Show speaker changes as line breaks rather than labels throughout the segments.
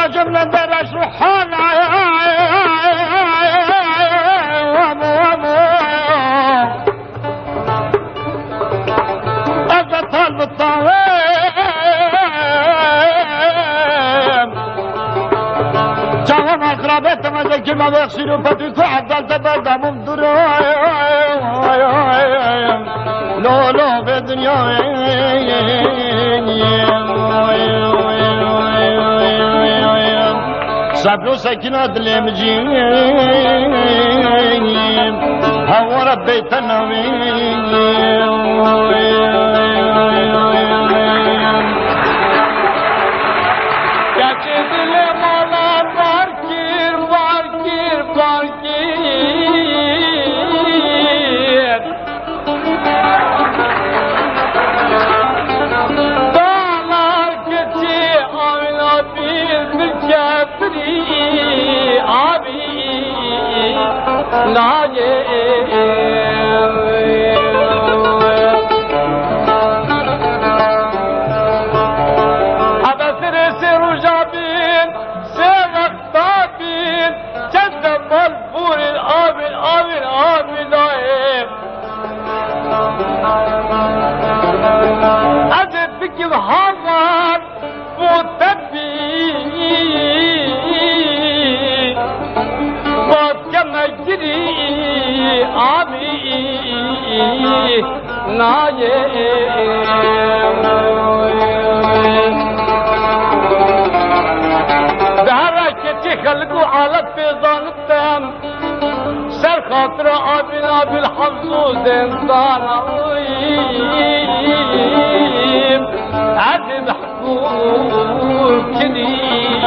جملة درش روحان أبدا طالب الطاوم جوان أقربت ما ذكي ما بيغسلوا فتيكو عدل تبدا ممدر لو لو بدنيا صبر سكينة المجيم هو ربيت النويم يا جدل مولا باركير باركير باركير دالار كتي آمنا بير بالكفري آبي ناجم أبسر سر جابين سيغتابين جذب البور الآمن آمن آمن نايم أجد بك الحرار متبي وكما جري آمي نايم دهركتي خلقوا على فيضان التام سر خاطر آبنا بالحفظ زندان عدد حقوق كريم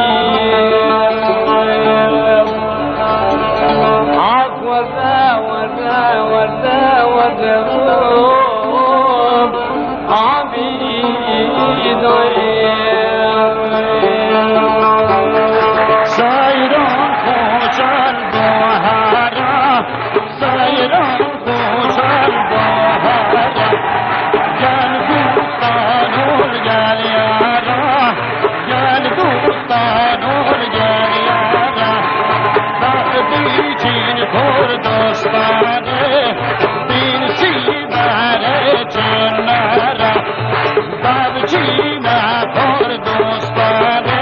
عاق ورا ورا ورا ورا عبيد سيران خوش البهارة سيران خوش البهارة جل دوستان ورجال يارا جل دوستان ورجال يارا بعدي چین کور دوستانه دین سی باره چنارا بعد چین کور دوستانه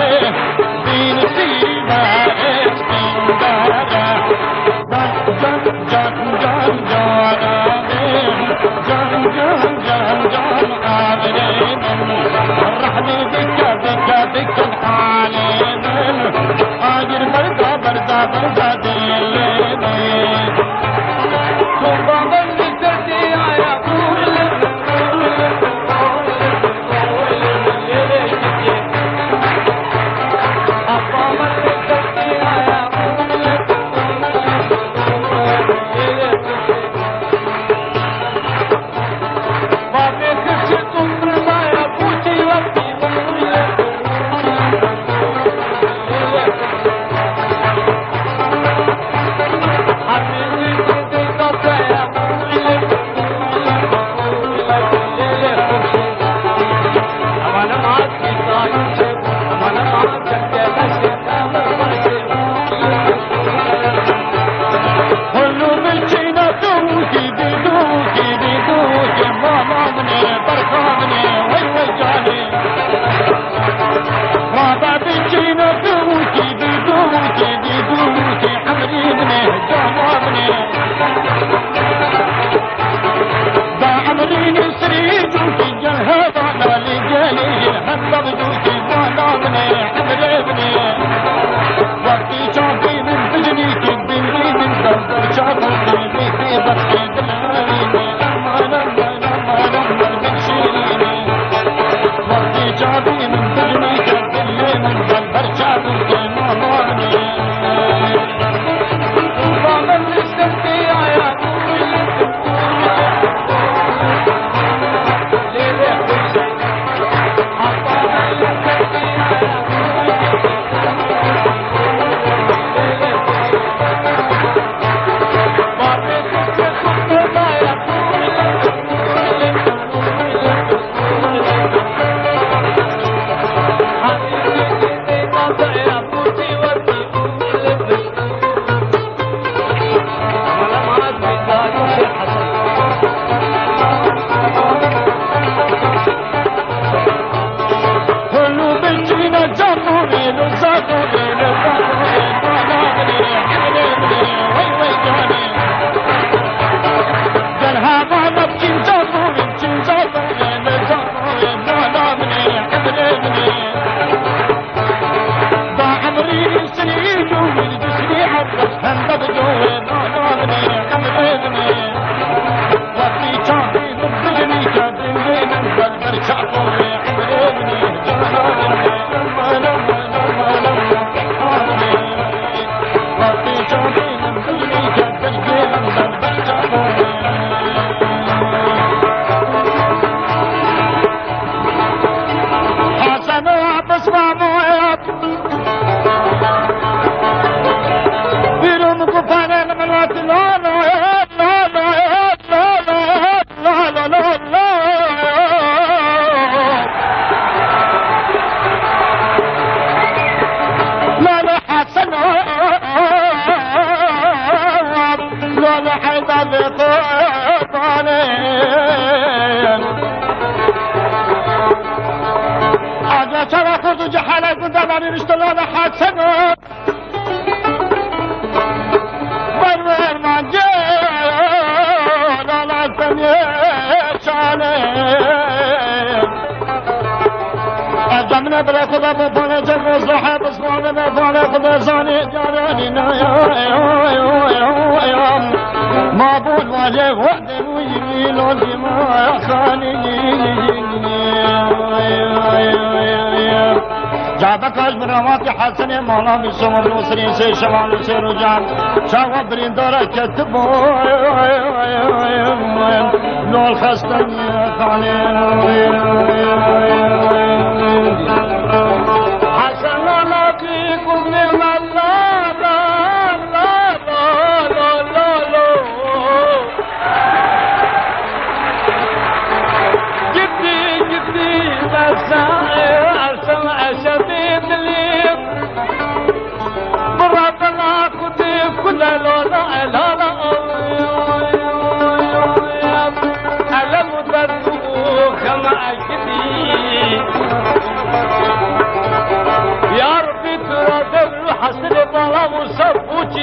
دین سی باره چندارا جان جان جان جان جان جان جان جان آبره من رحمي بك بك بك الحالين آجر بردا بردا بردا دلني توبا من تردي يا قول أبا من تردي يا بابي كرشي تمرنا يا بوتي وبي على رشتلا حسن برور ما جاء على الدنيا شانه جمنا بلا خدا بفانا جمع صاحب اسمعنا بفانا خدا زاني جارانينا يا ما بود واجه وقت ويجي لوزي ما خاني جابك برامات حسن مولا بسمر نصرين سي شمال سي رجال شاوى بريندارة كتبو لول خستني خاني حسن لكي قبل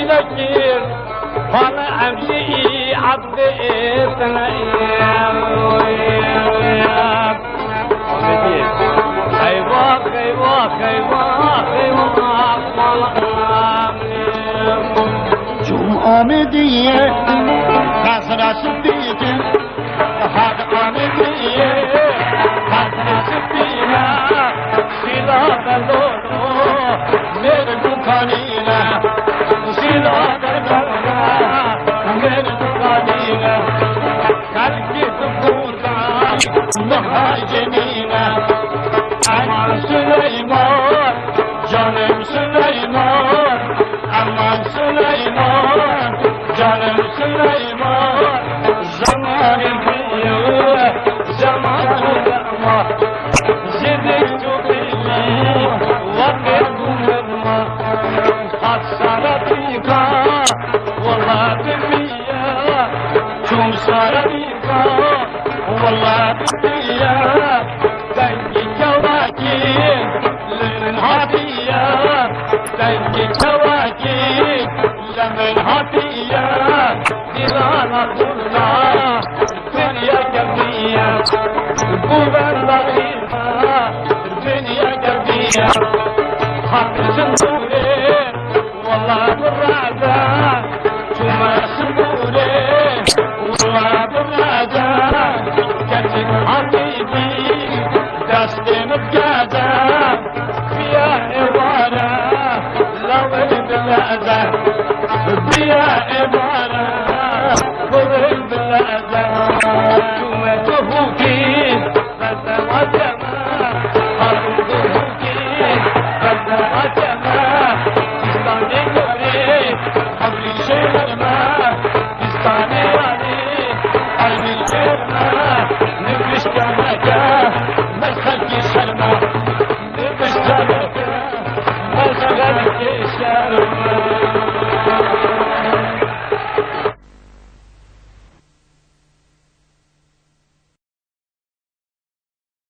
لكير فانا امشي عبد اثنين جم آمدیه حسن سبیده حد آمدیه حسن سبیده سیلا بلونو میره دکانینا سیلا بلونو میره دکانینا کلکی دکوتا مهاجنینا امان سلیمان جانم سلیمان امان سلیمان جانم سلیمان زمان بیو زمان دما زدت بیلی وقت دنما حسرتی کا والله بیا چون سرتی کا والله بیا دنگی جواکی لمن هاتیا دنگی جواکی لمن هاتیا دیوانا دنیا دنیا جمعیه بوبر لغیما دنیا جمعیه حق سنبوره والله بالرعدة شما سنبوره والله بالرعدة كتن حبيبي دستي متقادة فيها عبارة لو البلادة فيها عبارة